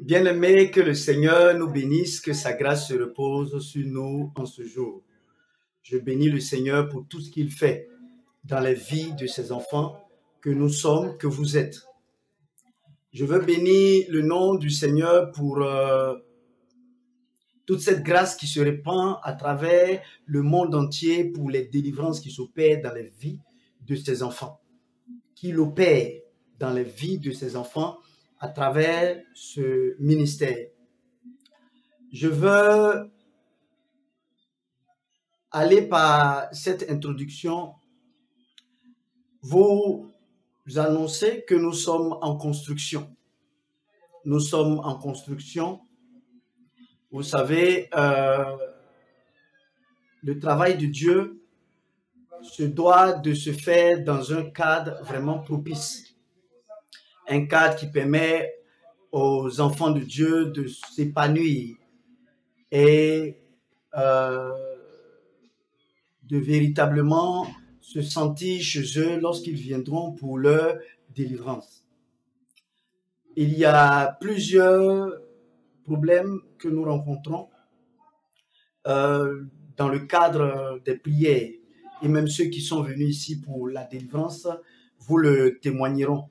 Bien-aimés, que le Seigneur nous bénisse, que sa grâce se repose sur nous en ce jour. Je bénis le Seigneur pour tout ce qu'il fait dans la vie de ses enfants que nous sommes, que vous êtes. Je veux bénir le nom du Seigneur pour toute cette grâce qui se répand à travers le monde entier pour les délivrances qui s'opèrent dans les vies de ses enfants, qu'il opère dans les vies de ses enfants à travers ce ministère. Je veux aller par cette introduction vous annoncer que nous sommes en construction. Nous sommes en construction. Vous savez, le travail de Dieu se doit de se faire dans un cadre vraiment propice. Un cadre qui permet aux enfants de Dieu de s'épanouir et de véritablement se sentir chez eux lorsqu'ils viendront pour leur délivrance. Il y a plusieurs problèmes que nous rencontrons dans le cadre des prières, et même ceux qui sont venus ici pour la délivrance vous le témoigneront.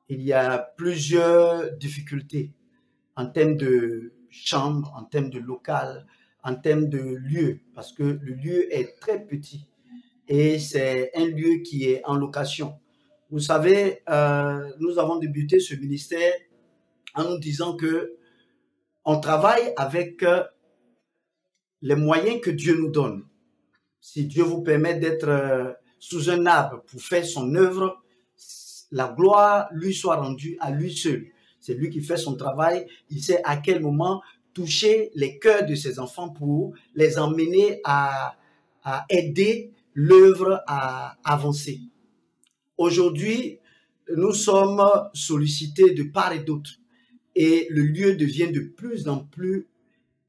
Il y a plusieurs difficultés en termes de chambre, en termes de local, en termes de lieu, parce que le lieu est très petit et c'est un lieu qui est en location. Vous savez, nous avons débuté ce ministère en nous disant que on travaille avec les moyens que Dieu nous donne. Si Dieu vous permet d'être sous un arbre pour faire son œuvre, la gloire lui soit rendue à lui seul. C'est lui qui fait son travail. Il sait à quel moment toucher les cœurs de ses enfants pour les emmener à aider l'œuvre à avancer. Aujourd'hui, nous sommes sollicités de part et d'autre et le lieu devient de plus en plus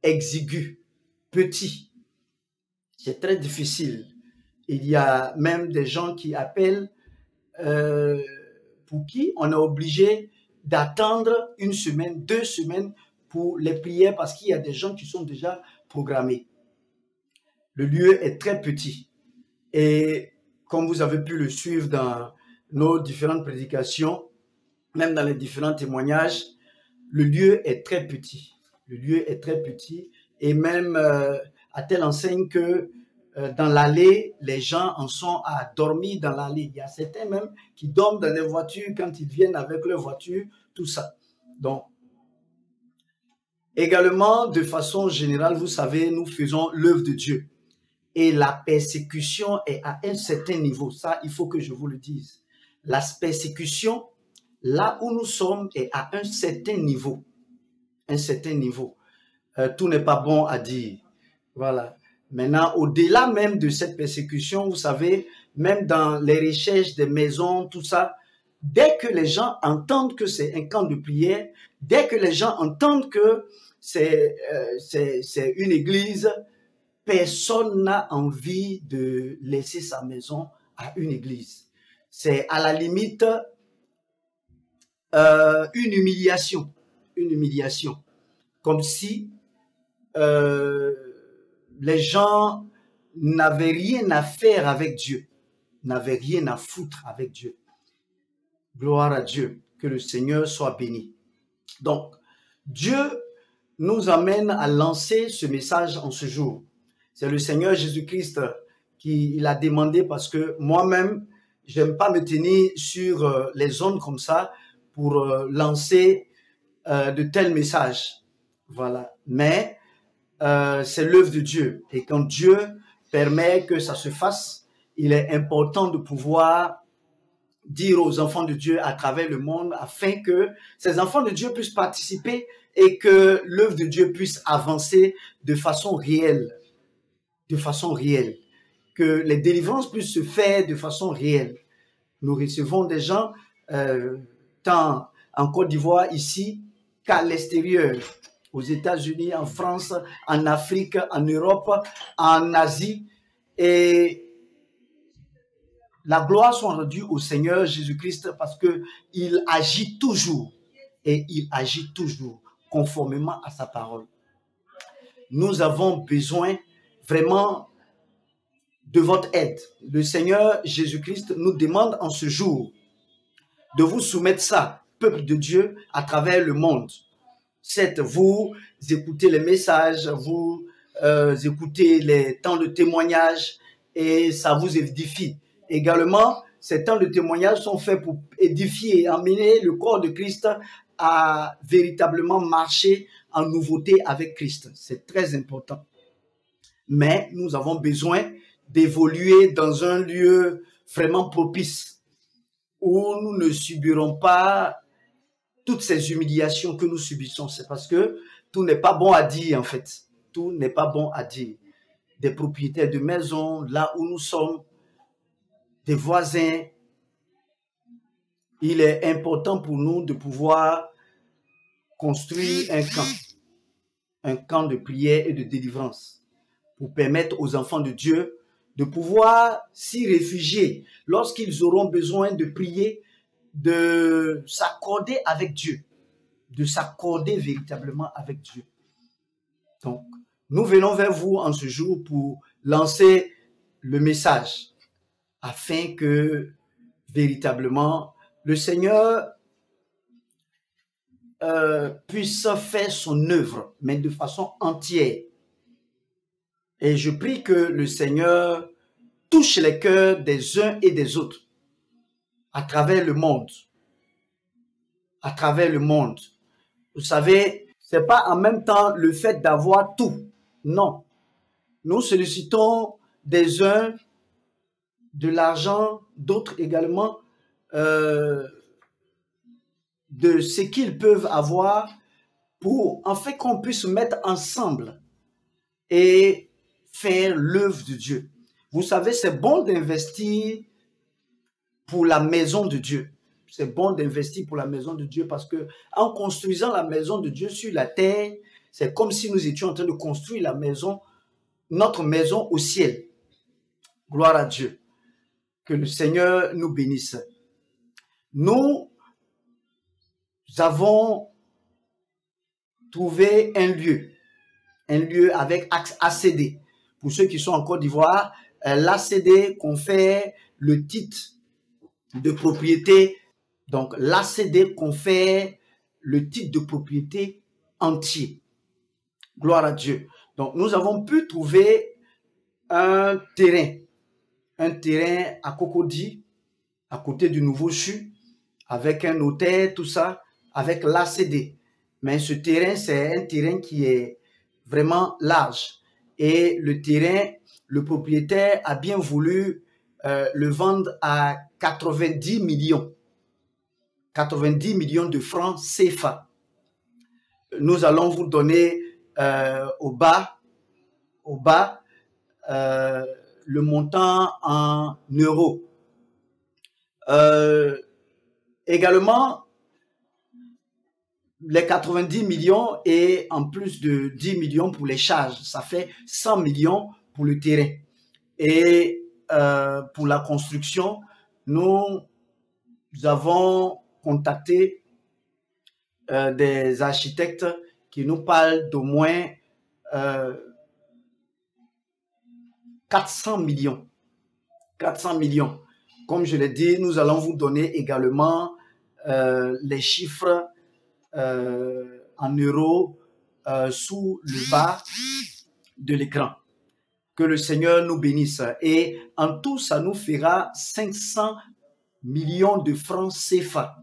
exigu, petit. C'est très difficile. Il y a même des gens qui appellent pour qui on est obligé d'attendre 1 semaine, 2 semaines pour les prières parce qu'il y a des gens qui sont déjà programmés. Le lieu est très petit et comme vous avez pu le suivre dans nos différentes prédications, même dans les différents témoignages, le lieu est très petit. Le lieu est très petit et même à telle enseigne que dans l'allée, les gens en sont à dormir dans l'allée. Il y a certains même qui dorment dans les voitures quand ils viennent avec leur voiture, tout ça. Donc, également, de façon générale, vous savez, nous faisons l'œuvre de Dieu. Et la persécution est à un certain niveau. Ça, il faut que je vous le dise. La persécution, là où nous sommes, est à un certain niveau. Un certain niveau. Tout n'est pas bon à dire. Voilà. Maintenant, au-delà même de cette persécution, vous savez, même dans les recherches des maisons, tout ça, dès que les gens entendent que c'est un camp de prière, dès que les gens entendent que c'est une église, personne n'a envie de laisser sa maison à une église. C'est à la limite une humiliation. Une humiliation. Comme si les gens n'avaient rien à faire avec Dieu, n'avaient rien à foutre avec Dieu. Gloire à Dieu, que le Seigneur soit béni. Donc, Dieu nous amène à lancer ce message en ce jour. C'est le Seigneur Jésus-Christ qui l'a demandé parce que moi-même, j'aime pas me tenir sur les zones comme ça pour lancer de tels messages. Voilà. Mais c'est l'œuvre de Dieu. Et quand Dieu permet que ça se fasse, il est important de pouvoir dire aux enfants de Dieu à travers le monde afin que ces enfants de Dieu puissent participer et que l'œuvre de Dieu puisse avancer de façon réelle. De façon réelle. Que les délivrances puissent se faire de façon réelle. Nous recevons des gens tant en Côte d'Ivoire ici qu'à l'extérieur. Aux États-Unis, en France, en Afrique, en Europe, en Asie. Et la gloire soit rendue au Seigneur Jésus-Christ parce qu'il agit toujours. et il agit toujours conformément à sa parole. Nous avons besoin vraiment de votre aide. Le Seigneur Jésus-Christ nous demande en ce jour de vous soumettre ça, peuple de Dieu, à travers le monde. Certes, vous écoutez les messages, vous écoutez les temps de témoignage et ça vous édifie. Également, ces temps de témoignage sont faits pour édifier et amener le corps de Christ à véritablement marcher en nouveauté avec Christ. C'est très important. Mais nous avons besoin d'évoluer dans un lieu vraiment propice où nous ne subirons pas toutes ces humiliations que nous subissons. C'est parce que tout n'est pas bon à dire en fait. Tout n'est pas bon à dire. Des propriétaires de maisons, là où nous sommes, des voisins, il est important pour nous de pouvoir construire un camp de prière et de délivrance pour permettre aux enfants de Dieu de pouvoir s'y réfugier lorsqu'ils auront besoin de prier, de s'accorder avec Dieu, de s'accorder véritablement avec Dieu. Donc, nous venons vers vous en ce jour pour lancer le message afin que véritablement le Seigneur puisse faire son œuvre, mais de façon entière. Et je prie que le Seigneur touche les cœurs des uns et des autres à travers le monde. À travers le monde. Vous savez, c'est pas en même temps le fait d'avoir tout. Non. Nous sollicitons des uns de l'argent, d'autres également de ce qu'ils peuvent avoir pour en fait qu'on puisse mettre ensemble et faire l'œuvre de Dieu. Vous savez, c'est bon d'investir pour la maison de Dieu. C'est bon d'investir pour la maison de Dieu parce que en construisant la maison de Dieu sur la terre, c'est comme si nous étions en train de construire la maison, notre maison au ciel. Gloire à Dieu. Que le Seigneur nous bénisse. Nous avons trouvé un lieu avec ACD. Pour ceux qui sont en Côte d'Ivoire, l'ACD confère le titre de propriété. Donc, l'ACD confère le titre de propriété entier. Gloire à Dieu. Donc, nous avons pu trouver un terrain à Cocody, à côté du Nouveau CHU, avec un hôtel, tout ça, avec l'ACD. Mais ce terrain, c'est un terrain qui est vraiment large. Et le terrain, le propriétaire a bien voulu le vendre à 90 millions. 90 millions de francs CFA. Nous allons vous donner au bas le montant en euros. Également, les 90 millions et en plus de 10 millions pour les charges, ça fait 100 millions pour le terrain. Et pour la construction, nous avons contacté des architectes qui nous parlent d'au moins 400 millions. 400 millions. Comme je l'ai dit, nous allons vous donner également les chiffres en euros sous le bas de l'écran. Que le Seigneur nous bénisse. Et en tout, ça nous fera 500 millions de francs CFA.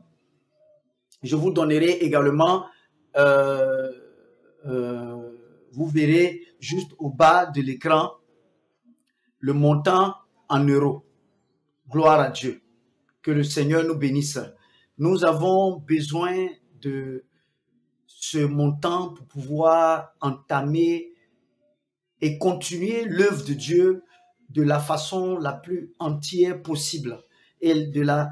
Je vous donnerai également, vous verrez juste au bas de l'écran, le montant en euros. Gloire à Dieu. Que le Seigneur nous bénisse. Nous avons besoin de ce montant pour pouvoir entamer et continuer l'œuvre de Dieu de la façon la plus entière possible et de la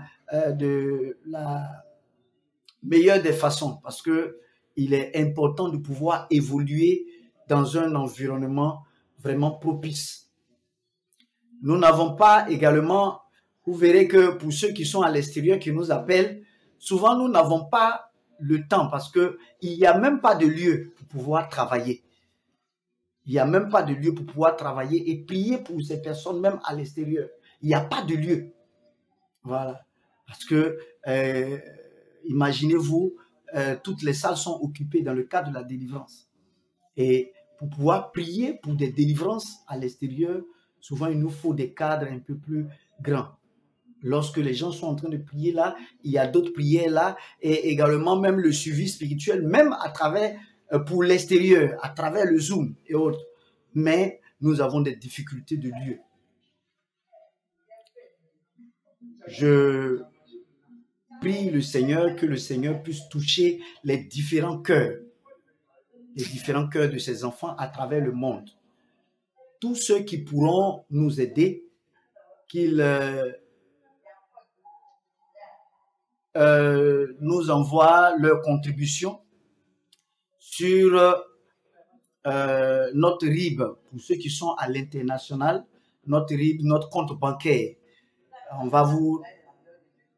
meilleure des façons, parce que il est important de pouvoir évoluer dans un environnement vraiment propice. Nous n'avons pas également, vous verrez que pour ceux qui sont à l'extérieur, qui nous appellent, souvent nous n'avons pas le temps parce qu'il n'y a même pas de lieu pour pouvoir travailler. Il n'y a même pas de lieu pour pouvoir travailler et prier pour ces personnes, même à l'extérieur. Il n'y a pas de lieu. Voilà. Parce que, imaginez-vous, toutes les salles sont occupées dans le cadre de la délivrance. Et pour pouvoir prier pour des délivrances à l'extérieur, souvent il nous faut des cadres un peu plus grands. Lorsque les gens sont en train de prier là, il y a d'autres prières là, et également même le suivi spirituel, même à travers, pour l'extérieur, à travers le Zoom et autres. Mais nous avons des difficultés de lieu. Je prie le Seigneur que le Seigneur puisse toucher les différents cœurs de ses enfants à travers le monde. Tous ceux qui pourront nous aider, qu'ils nous envoient leur contribution sur notre RIB, pour ceux qui sont à l'international, notre RIB, notre compte bancaire. On va vous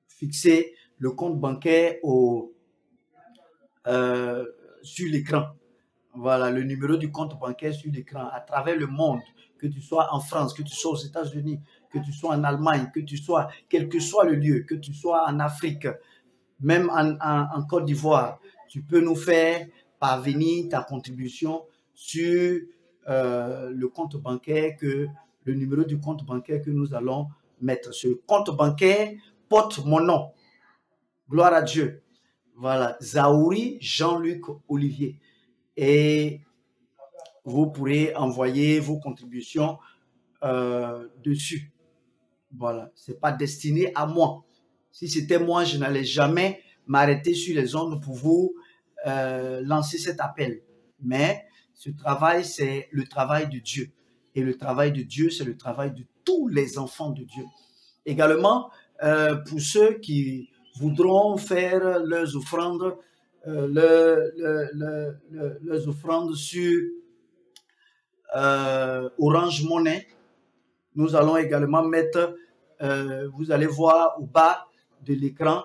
fixer le compte bancaire sur l'écran. Voilà, le numéro du compte bancaire sur l'écran, à travers le monde, que tu sois en France, que tu sois aux États-Unis, que tu sois en Allemagne, que tu sois, quel que soit le lieu, que tu sois en Afrique, même en Côte d'Ivoire, tu peux nous faire parvenir ta contribution sur le compte bancaire, le numéro du compte bancaire que nous allons mettre. Ce compte bancaire porte mon nom. Gloire à Dieu. Voilà, Zaouri Jean-Luc Olivier. Et vous pourrez envoyer vos contributions dessus. Voilà, ce n'est pas destiné à moi. Si c'était moi, je n'allais jamais m'arrêter sur les ondes pour vous lancer cet appel. Mais ce travail, c'est le travail de Dieu. Et le travail de Dieu, c'est le travail de tous les enfants de Dieu. Également, pour ceux qui voudront faire leurs offrandes, leurs offrandes sur Orange Money, nous allons également mettre, vous allez voir au bas de l'écran,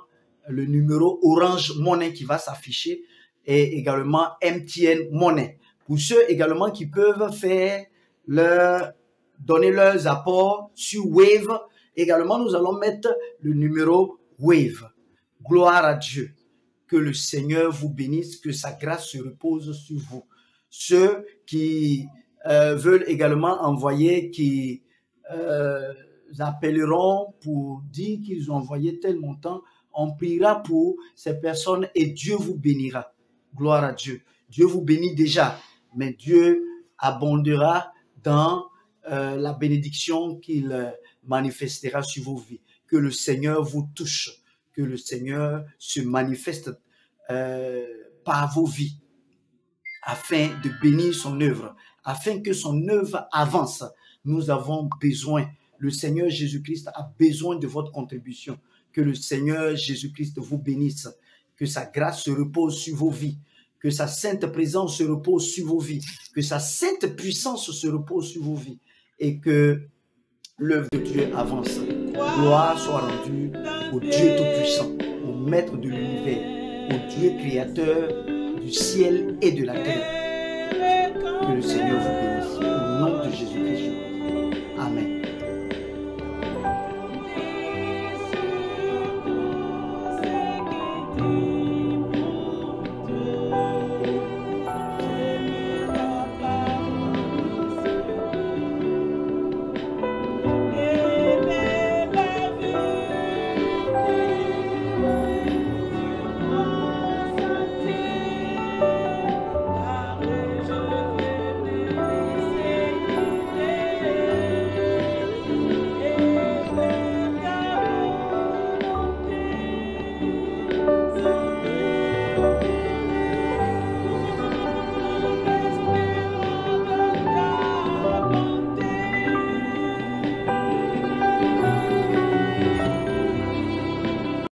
le numéro Orange Money qui va s'afficher et également MTN Money. Pour ceux également qui peuvent faire donner leurs apports sur Wave, également nous allons mettre le numéro Wave. Gloire à Dieu. Que le Seigneur vous bénisse, que sa grâce se repose sur vous. Ceux qui veulent également envoyer, qui appelleront pour dire qu'ils ont envoyé tel montant, on priera pour ces personnes et Dieu vous bénira. Gloire à Dieu. Dieu vous bénit déjà, mais Dieu abondera dans la bénédiction qu'il manifestera sur vos vies. Que le Seigneur vous touche, que le Seigneur se manifeste par vos vies, afin de bénir son œuvre, afin que son œuvre avance. Nous avons besoin, le Seigneur Jésus-Christ a besoin de votre contribution. Que le Seigneur Jésus-Christ vous bénisse, que sa grâce se repose sur vos vies, que sa sainte présence se repose sur vos vies, que sa sainte puissance se repose sur vos vies, et que l'œuvre de Dieu avance. Gloire soit rendue au Dieu Tout-Puissant, au Maître de l'univers, au Dieu créateur du ciel et de la terre. Que le Seigneur vous bénisse.